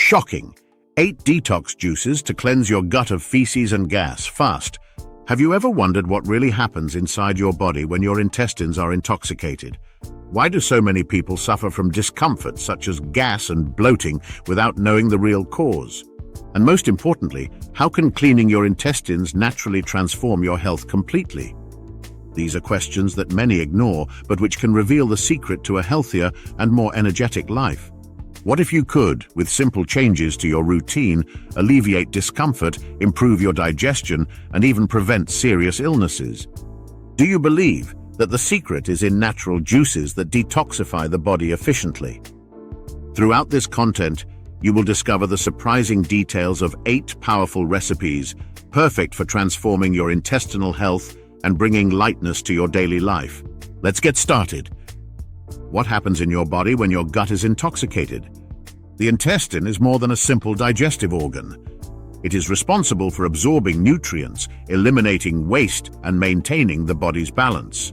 Shocking! 8 detox juices to cleanse your gut of feces and gas fast. Have you ever wondered what really happens inside your body when your intestines are intoxicated? Why do so many people suffer from discomfort such as gas and bloating without knowing the real cause? And most importantly, how can cleaning your intestines naturally transform your health completely? These are questions that many ignore, but which can reveal the secret to a healthier and more energetic life. What if you could, with simple changes to your routine, alleviate discomfort, improve your digestion, and even prevent serious illnesses? Do you believe that the secret is in natural juices that detoxify the body efficiently? Throughout this content, you will discover the surprising details of 8 powerful recipes, perfect for transforming your intestinal health and bringing lightness to your daily life. Let's get started. What happens in your body when your gut is intoxicated? The intestine is more than a simple digestive organ. It is responsible for absorbing nutrients, eliminating waste, and maintaining the body's balance.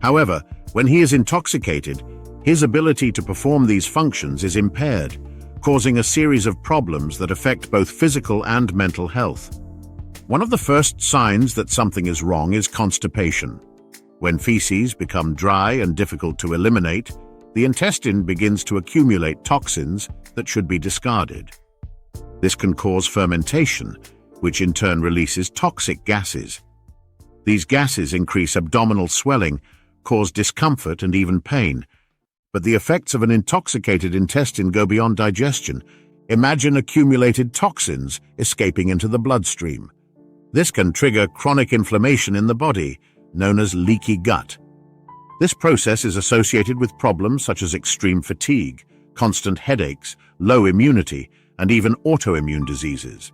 However, when he is intoxicated, his ability to perform these functions is impaired, causing a series of problems that affect both physical and mental health. One of the first signs that something is wrong is constipation. When feces become dry and difficult to eliminate, the intestine begins to accumulate toxins that should be discarded. This can cause fermentation, which in turn releases toxic gases. These gases increase abdominal swelling, cause discomfort and even pain. But the effects of an intoxicated intestine go beyond digestion. Imagine accumulated toxins escaping into the bloodstream. This can trigger chronic inflammation in the body, known as leaky gut. This process is associated with problems such as extreme fatigue, constant headaches, low immunity, and even autoimmune diseases.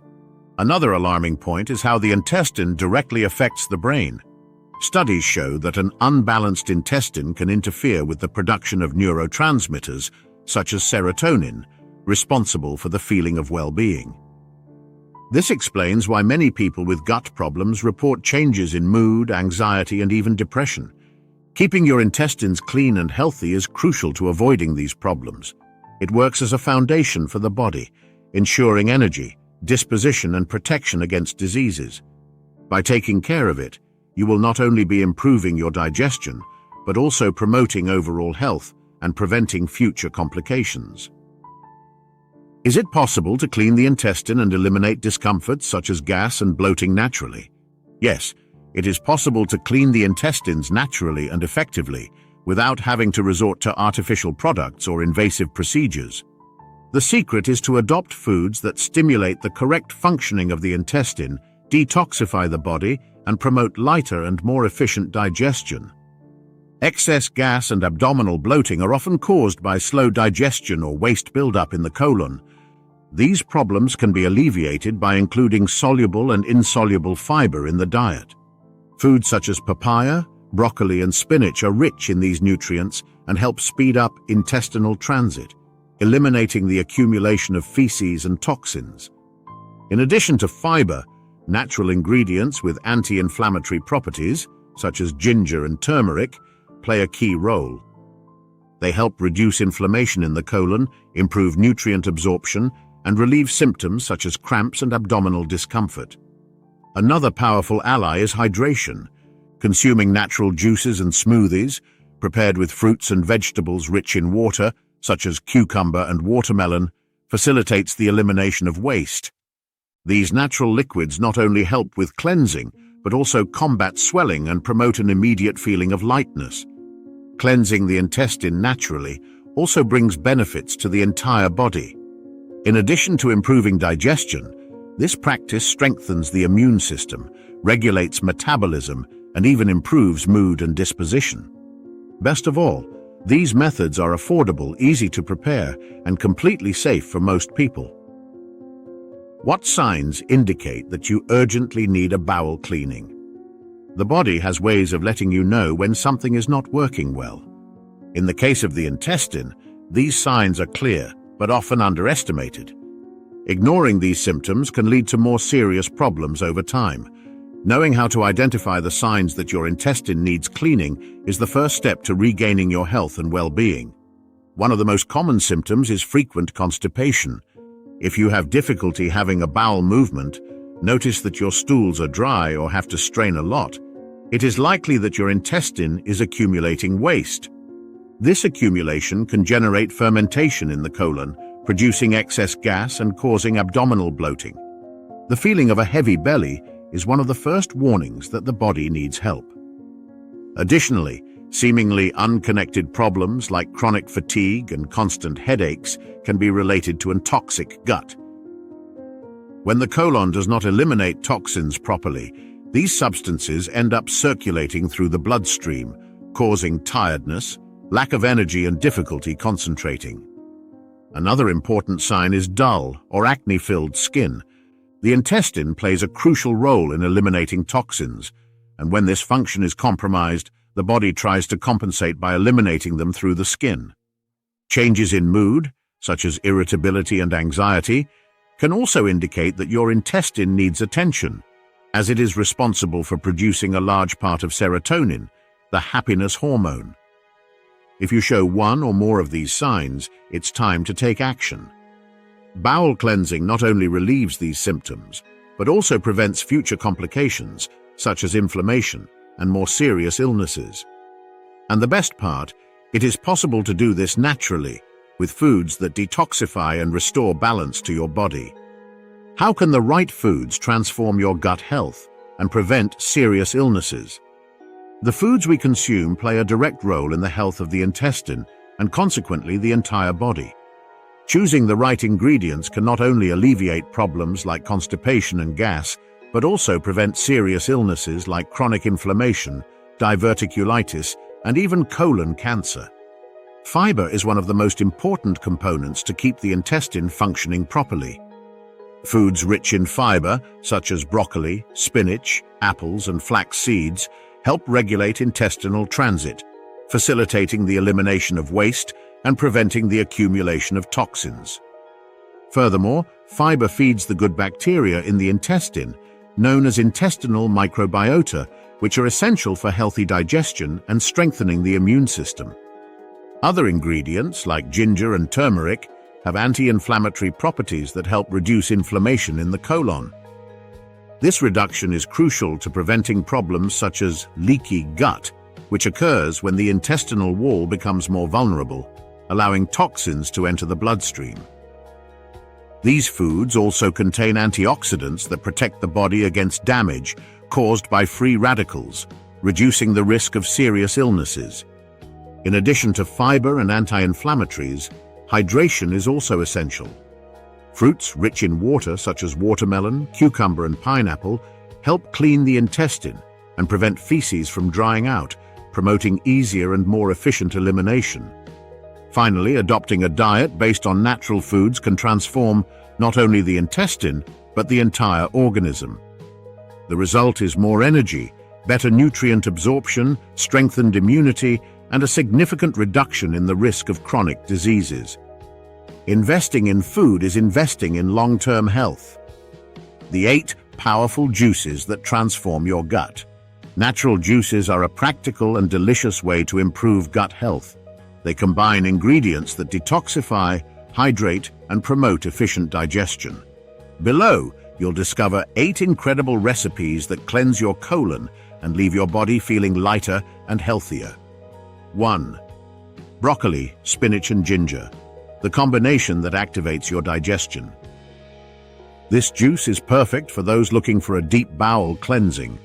Another alarming point is how the intestine directly affects the brain. Studies show that an unbalanced intestine can interfere with the production of neurotransmitters, such as serotonin, responsible for the feeling of well-being. This explains why many people with gut problems report changes in mood, anxiety, and even depression. Keeping your intestines clean and healthy is crucial to avoiding these problems. It works as a foundation for the body, ensuring energy, disposition, and protection against diseases. By taking care of it, you will not only be improving your digestion, but also promoting overall health and preventing future complications. Is it possible to clean the intestine and eliminate discomforts such as gas and bloating naturally? Yes, it is possible to clean the intestines naturally and effectively without having to resort to artificial products or invasive procedures. The secret is to adopt foods that stimulate the correct functioning of the intestine, detoxify the body, and promote lighter and more efficient digestion. Excess gas and abdominal bloating are often caused by slow digestion or waste buildup in the colon. These problems can be alleviated by including soluble and insoluble fiber in the diet. Foods such as papaya, broccoli, and spinach are rich in these nutrients and help speed up intestinal transit, eliminating the accumulation of feces and toxins. In addition to fiber, natural ingredients with anti-inflammatory properties, such as ginger and turmeric, play a key role. They help reduce inflammation in the colon, improve nutrient absorption, and relieve symptoms such as cramps and abdominal discomfort. Another powerful ally is hydration. Consuming natural juices and smoothies, prepared with fruits and vegetables rich in water, such as cucumber and watermelon, facilitates the elimination of waste. These natural liquids not only help with cleansing, but also combat swelling and promote an immediate feeling of lightness. Cleansing the intestine naturally also brings benefits to the entire body. In addition to improving digestion, this practice strengthens the immune system, regulates metabolism, and even improves mood and disposition. Best of all, these methods are affordable, easy to prepare, and completely safe for most people. What signs indicate that you urgently need a bowel cleaning? The body has ways of letting you know when something is not working well. In the case of the intestine, these signs are clear, but often underestimated. Ignoring these symptoms can lead to more serious problems over time. Knowing how to identify the signs that your intestine needs cleaning is the first step to regaining your health and well-being. One of the most common symptoms is frequent constipation. If you have difficulty having a bowel movement, notice that your stools are dry or have to strain a lot, it is likely that your intestine is accumulating waste. This accumulation can generate fermentation in the colon, producing excess gas and causing abdominal bloating. The feeling of a heavy belly is one of the first warnings that the body needs help. Additionally, seemingly unconnected problems like chronic fatigue and constant headaches can be related to a toxic gut. When the colon does not eliminate toxins properly, these substances end up circulating through the bloodstream, causing tiredness, lack of energy, and difficulty concentrating. Another important sign is dull or acne-filled skin. The intestine plays a crucial role in eliminating toxins, and when this function is compromised, the body tries to compensate by eliminating them through the skin. Changes in mood, such as irritability and anxiety, can also indicate that your intestine needs attention, as it is responsible for producing a large part of serotonin, the happiness hormone. If you show one or more of these signs, it's time to take action. Bowel cleansing not only relieves these symptoms, but also prevents future complications, such as inflammation and more serious illnesses. And the best part, it is possible to do this naturally, with foods that detoxify and restore balance to your body. How can the right foods transform your gut health and prevent serious illnesses? The foods we consume play a direct role in the health of the intestine and consequently the entire body. Choosing the right ingredients can not only alleviate problems like constipation and gas, but also prevent serious illnesses like chronic inflammation, diverticulitis, and even colon cancer. Fiber is one of the most important components to keep the intestine functioning properly. Foods rich in fiber, such as broccoli, spinach, apples, and flax seeds, help regulate intestinal transit, facilitating the elimination of waste and preventing the accumulation of toxins. Furthermore, fiber feeds the good bacteria in the intestine, known as intestinal microbiota, which are essential for healthy digestion and strengthening the immune system. Other ingredients, like ginger and turmeric, have anti-inflammatory properties that help reduce inflammation in the colon. This reduction is crucial to preventing problems such as leaky gut, which occurs when the intestinal wall becomes more vulnerable, allowing toxins to enter the bloodstream. These foods also contain antioxidants that protect the body against damage caused by free radicals, reducing the risk of serious illnesses. In addition to fiber and anti-inflammatories, hydration is also essential. Fruits rich in water, such as watermelon, cucumber, and pineapple, help clean the intestine and prevent feces from drying out, promoting easier and more efficient elimination. Finally, adopting a diet based on natural foods can transform not only the intestine, but the entire organism. The result is more energy, better nutrient absorption, strengthened immunity, and a significant reduction in the risk of chronic diseases. Investing in food is investing in long-term health. The 8 powerful juices that transform your gut. Natural juices are a practical and delicious way to improve gut health. They combine ingredients that detoxify, hydrate, and promote efficient digestion. Below, you'll discover 8 incredible recipes that cleanse your colon and leave your body feeling lighter and healthier. 1. Broccoli, spinach, and ginger. The combination that activates your digestion. This juice is perfect for those looking for a deep bowel cleansing.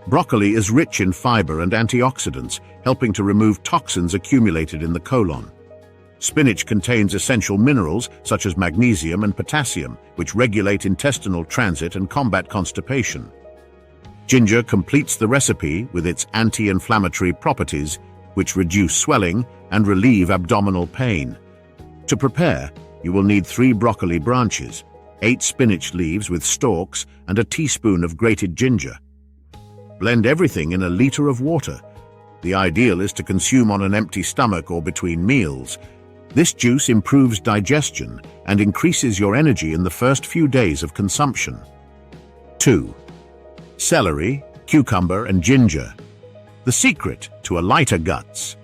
Broccoli is rich in fiber and antioxidants, helping to remove toxins accumulated in the colon. Spinach contains essential minerals such as magnesium and potassium, which regulate intestinal transit and combat constipation. Ginger completes the recipe with its anti-inflammatory properties, which reduce swelling and relieve abdominal pain. To prepare, you will need 3 broccoli branches, 8 spinach leaves with stalks, and a teaspoon of grated ginger. Blend everything in a liter of water. The ideal is to consume on an empty stomach or between meals. This juice improves digestion and increases your energy in the first few days of consumption. 2. Celery, cucumber, and ginger. The secret to a lighter guts.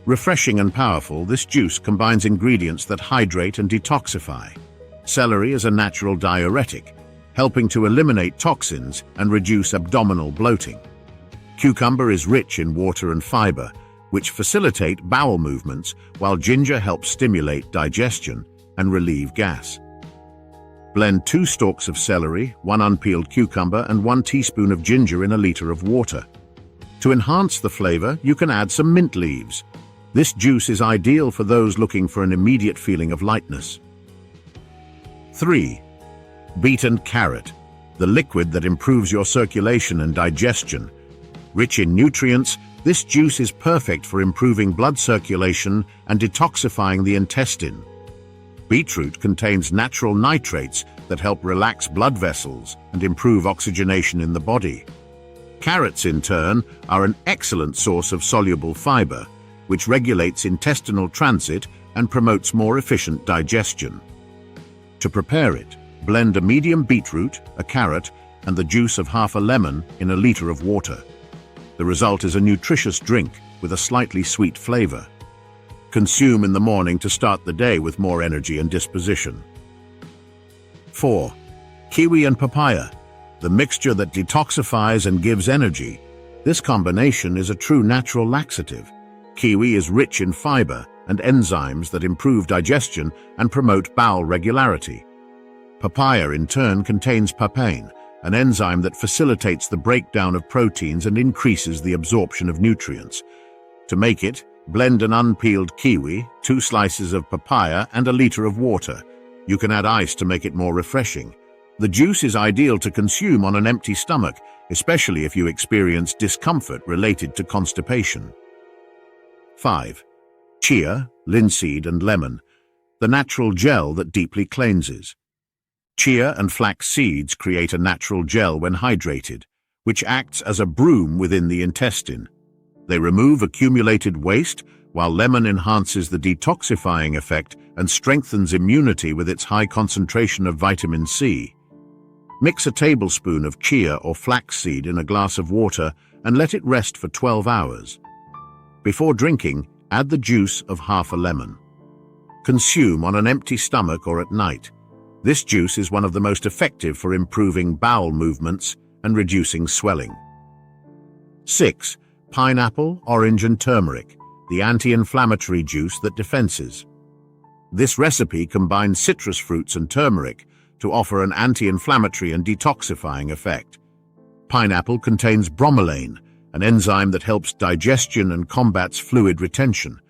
Refreshing and powerful, this juice combines ingredients that hydrate and detoxify. Celery is a natural diuretic, helping to eliminate toxins and reduce abdominal bloating. Cucumber is rich in water and fiber, which facilitate bowel movements, while ginger helps stimulate digestion and relieve gas. Blend 2 stalks of celery, 1 unpeeled cucumber, and 1 teaspoon of ginger in a liter of water. To enhance the flavor, you can add some mint leaves. This juice is ideal for those looking for an immediate feeling of lightness. 3. Beaten carrot, the liquid that improves your circulation and digestion. Rich in nutrients, this juice is perfect for improving blood circulation and detoxifying the intestine. Beetroot contains natural nitrates that help relax blood vessels and improve oxygenation in the body. Carrots, in turn, are an excellent source of soluble fiber, which regulates intestinal transit and promotes more efficient digestion. To prepare it, blend a medium beetroot, a carrot, and the juice of half a lemon in a liter of water. The result is a nutritious drink with a slightly sweet flavor. Consume in the morning to start the day with more energy and disposition. 4. Kiwi and papaya, the mixture that detoxifies and gives energy. This combination is a true natural laxative. Kiwi is rich in fiber and enzymes that improve digestion and promote bowel regularity. Papaya, in turn, contains papain, an enzyme that facilitates the breakdown of proteins and increases the absorption of nutrients. To make it, blend an unpeeled kiwi, 2 slices of papaya, and a liter of water. You can add ice to make it more refreshing. The juice is ideal to consume on an empty stomach, especially if you experience discomfort related to constipation. 5. Chia, linseed, and lemon, the natural gel that deeply cleanses. Chia and flax seeds create a natural gel when hydrated, which acts as a broom within the intestine. They remove accumulated waste, while lemon enhances the detoxifying effect and strengthens immunity with its high concentration of vitamin C. Mix a tablespoon of chia or flaxseed in a glass of water and let it rest for 12 hours. Before drinking, add the juice of half a lemon. Consume on an empty stomach or at night. This juice is one of the most effective for improving bowel movements and reducing swelling. 6. Pineapple, orange, and turmeric, the anti-inflammatory juice that defenses. This recipe combines citrus fruits and turmeric to offer an anti-inflammatory and detoxifying effect. Pineapple contains bromelain, an enzyme that helps digestion and combats fluid retention.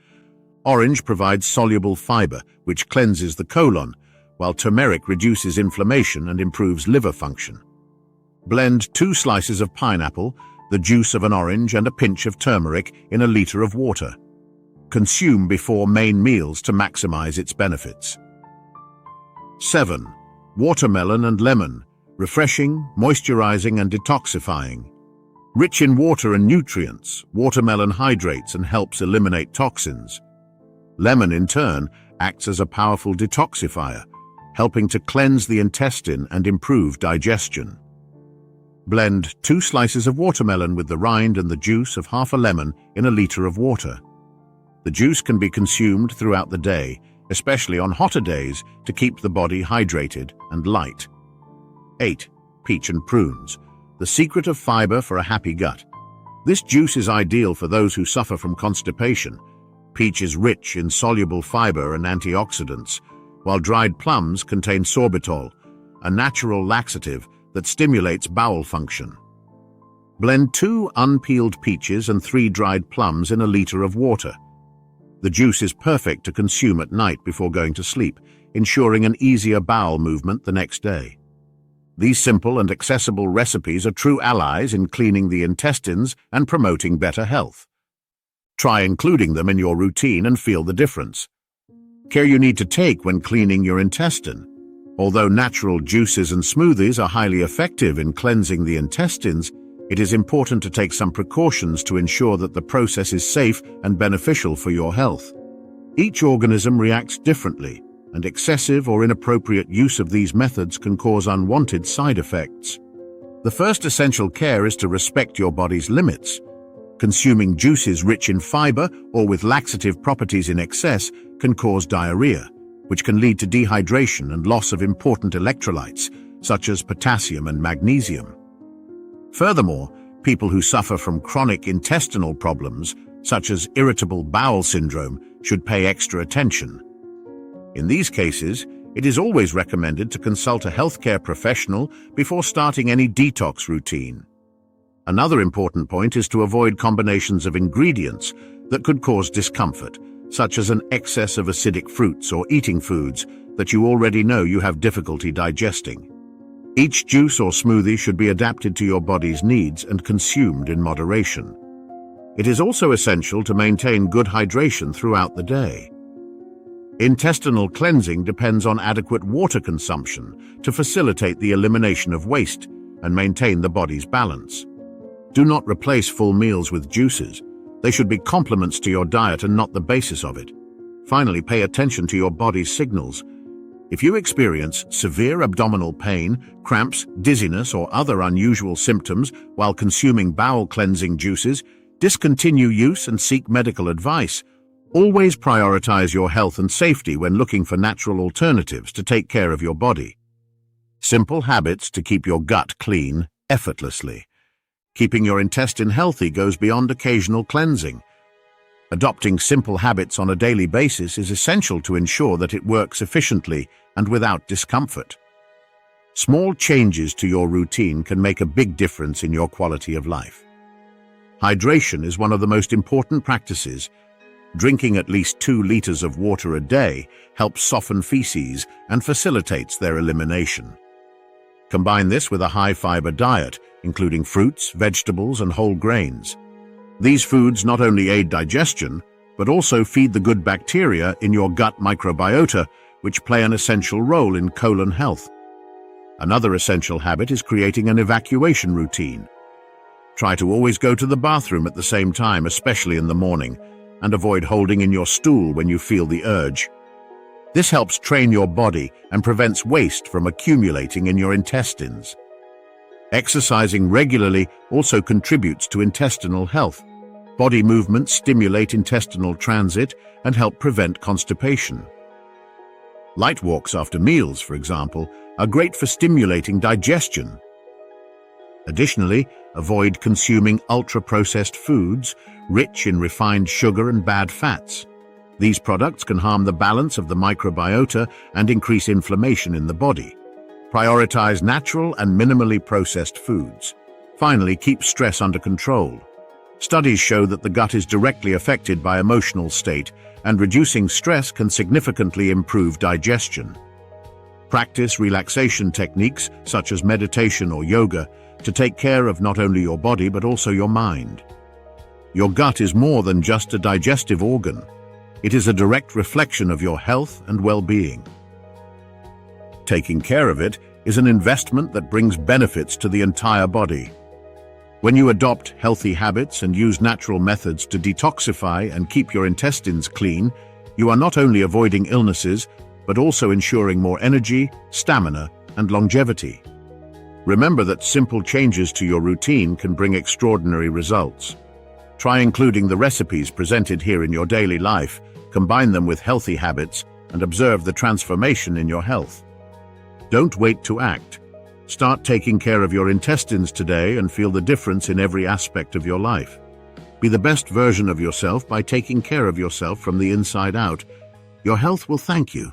Orange provides soluble fiber, which cleanses the colon, while turmeric reduces inflammation and improves liver function. Blend 2 slices of pineapple, the juice of an orange, and a pinch of turmeric in a liter of water. Consume before main meals to maximize its benefits. 7. Watermelon and lemon, refreshing, moisturizing, and detoxifying. Rich in water and nutrients, watermelon hydrates and helps eliminate toxins. Lemon, in turn, acts as a powerful detoxifier, helping to cleanse the intestine and improve digestion. Blend 2 slices of watermelon with the rind and the juice of half a lemon in a liter of water. The juice can be consumed throughout the day, especially on hotter days, to keep the body hydrated and light. 8. Peach and prunes, the secret of fiber for a happy gut. This juice is ideal for those who suffer from constipation. Peach is rich in soluble fiber and antioxidants, while dried plums contain sorbitol, a natural laxative that stimulates bowel function. Blend 2 unpeeled peaches and 3 dried plums in a liter of water. The juice is perfect to consume at night before going to sleep, ensuring an easier bowel movement the next day. These simple and accessible recipes are true allies in cleaning the intestines and promoting better health. Try including them in your routine and feel the difference. Care you need to take when cleaning your intestine. Although natural juices and smoothies are highly effective in cleansing the intestines, it is important to take some precautions to ensure that the process is safe and beneficial for your health. Each organism reacts differently, and excessive or inappropriate use of these methods can cause unwanted side effects. The first essential care is to respect your body's limits. Consuming juices rich in fiber or with laxative properties in excess can cause diarrhea, which can lead to dehydration and loss of important electrolytes, such as potassium and magnesium. Furthermore, people who suffer from chronic intestinal problems, such as irritable bowel syndrome, should pay extra attention. In these cases, it is always recommended to consult a healthcare professional before starting any detox routine. Another important point is to avoid combinations of ingredients that could cause discomfort, such as an excess of acidic fruits or eating foods that you already know you have difficulty digesting. Each juice or smoothie should be adapted to your body's needs and consumed in moderation. It is also essential to maintain good hydration throughout the day. Intestinal cleansing depends on adequate water consumption to facilitate the elimination of waste and maintain the body's balance. Do not replace full meals with juices. They should be complements to your diet and not the basis of it. Finally, pay attention to your body's signals. If you experience severe abdominal pain, cramps, dizziness, or other unusual symptoms while consuming bowel cleansing juices, discontinue use and seek medical advice. Always prioritize your health and safety when looking for natural alternatives to take care of your body. Simple habits to keep your gut clean effortlessly. Keeping your intestine healthy goes beyond occasional cleansing. Adopting simple habits on a daily basis is essential to ensure that it works efficiently and without discomfort. Small changes to your routine can make a big difference in your quality of life. Hydration is one of the most important practices. Drinking at least 2 liters of water a day helps soften feces and facilitates their elimination. Combine this with a high-fiber diet, including fruits, vegetables, and whole grains. These foods not only aid digestion, but also feed the good bacteria in your gut microbiota, which play an essential role in colon health. Another essential habit is creating an evacuation routine. Try to always go to the bathroom at the same time, especially in the morning, and avoid holding in your stool when you feel the urge. This helps train your body and prevents waste from accumulating in your intestines. Exercising regularly also contributes to intestinal health. Body movements stimulate intestinal transit and help prevent constipation. Light walks after meals, for example, are great for stimulating digestion. Additionally, avoid consuming ultra-processed foods, rich in refined sugar and bad fats. These products can harm the balance of the microbiota and increase inflammation in the body. Prioritize natural and minimally processed foods. Finally, keep stress under control. Studies show that the gut is directly affected by emotional state, and reducing stress can significantly improve digestion. Practice relaxation techniques, such as meditation or yoga, to take care of not only your body but also your mind. Your gut is more than just a digestive organ. It is a direct reflection of your health and well-being. Taking care of it is an investment that brings benefits to the entire body. When you adopt healthy habits and use natural methods to detoxify and keep your intestines clean, you are not only avoiding illnesses, but also ensuring more energy, stamina, and longevity. Remember that simple changes to your routine can bring extraordinary results. Try including the recipes presented here in your daily life, combine them with healthy habits, and observe the transformation in your health. Don't wait to act. Start taking care of your intestines today and feel the difference in every aspect of your life. Be the best version of yourself by taking care of yourself from the inside out. Your health will thank you.